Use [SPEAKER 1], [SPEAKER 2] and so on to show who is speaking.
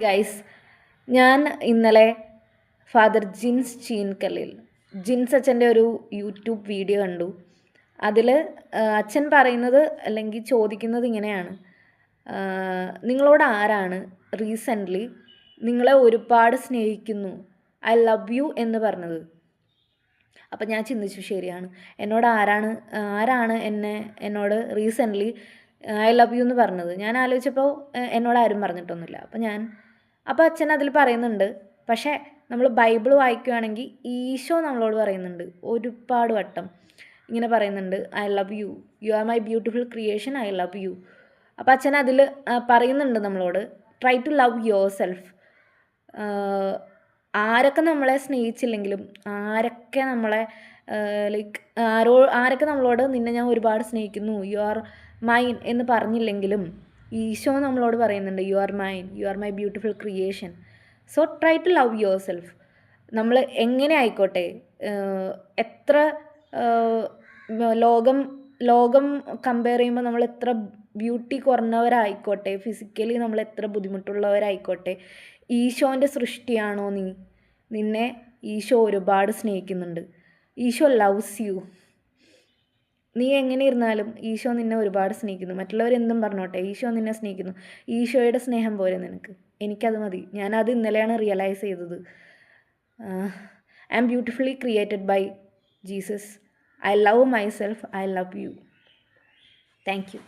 [SPEAKER 1] Guys, ഞാൻ ഇന്നലെ father Jins ചീൻകല്ലിൽ Jins അച്ഛൻ്റെ ഒരു യൂട്യൂബ് വീഡിയോ കണ്ടു. അതിൽ അച്ഛൻ പറയുന്നത് അല്ലെങ്കിൽ ചോദിക്കുന്നത് ഇങ്ങനെയാണ്: നിങ്ങളോട് ആരാണ് റീസെൻ്റ്ലി നിങ്ങളെ ഒരുപാട് സ്നേഹിക്കുന്നു, ഐ ലവ് യു എന്ന് പറഞ്ഞത്? അപ്പം ഞാൻ ചിന്തിച്ചു, ശരിയാണ്, ആരാണ് എന്നോട് റീസെൻ്റ്ലി ഐ ലവ് യു എന്ന് പറഞ്ഞത്? ഞാൻ ആലോചിച്ചപ്പോൾ എന്നോട് ആരും പറഞ്ഞിട്ടൊന്നുമില്ല. അപ്പോൾ അച്ഛൻ അതിൽ പറയുന്നുണ്ട്, പക്ഷേ നമ്മൾ ബൈബിൾ വായിക്കുകയാണെങ്കിൽ ഈശോ നമ്മളോട് പറയുന്നുണ്ട് ഒരുപാട് വട്ടം. ഇങ്ങനെ പറയുന്നുണ്ട്, I love you, you are my beautiful creation, I love you. അപ്പോൾ അച്ഛൻ അതിൽ പറയുന്നുണ്ട് നമ്മളോട്, try to love yourself. ആരൊക്കെ നമ്മളെ സ്നേഹിച്ചില്ലെങ്കിലും, ആരൊക്കെ നമ്മളെ ആരൊക്കെ നമ്മളോട് നിന്നെ ഞാൻ ഒരുപാട് സ്നേഹിക്കുന്നു, യു ആർ മൈൻ എന്ന് പറഞ്ഞില്ലെങ്കിലും ഈശോ നമ്മളോട് പറയുന്നുണ്ട്, you are mine, you are my beautiful creation. So try to love yourself. നമ്മൾ എങ്ങനെ ആയിക്കോട്ടെ, എത്ര ലോകം കമ്പയർ ചെയ്യുമ്പോൾ നമ്മൾ എത്ര ബ്യൂട്ടി കുറഞ്ഞവരായിക്കോട്ടെ, ഫിസിക്കലി നമ്മൾ എത്ര ബുദ്ധിമുട്ടുള്ളവരായിക്കോട്ടെ, ഈശോൻ്റെ സൃഷ്ടിയാണോ നീ? നിന്നെ ഈശോ ഒരുപാട് സ്നേഹിക്കുന്നുണ്ട്. Eesho loves you. നീ എങ്ങനെ ഇരുന്നാലും ഈശോ നിന്നെ ഒരുപാട് സ്നേഹിക്കുന്നു. മറ്റുള്ളവരെന്തും പറഞ്ഞോട്ടെ, ഈശോ നിന്നെ സ്നേഹിക്കുന്നു. ഈശോയുടെ സ്നേഹം പോരെ നിനക്ക്? എനിക്കത് മതി. ഞാനത് ഇന്നലെയാണ് റിയലൈസ് ചെയ്തത്. I am beautifully created by Jesus. I love myself. I love you. Thank U.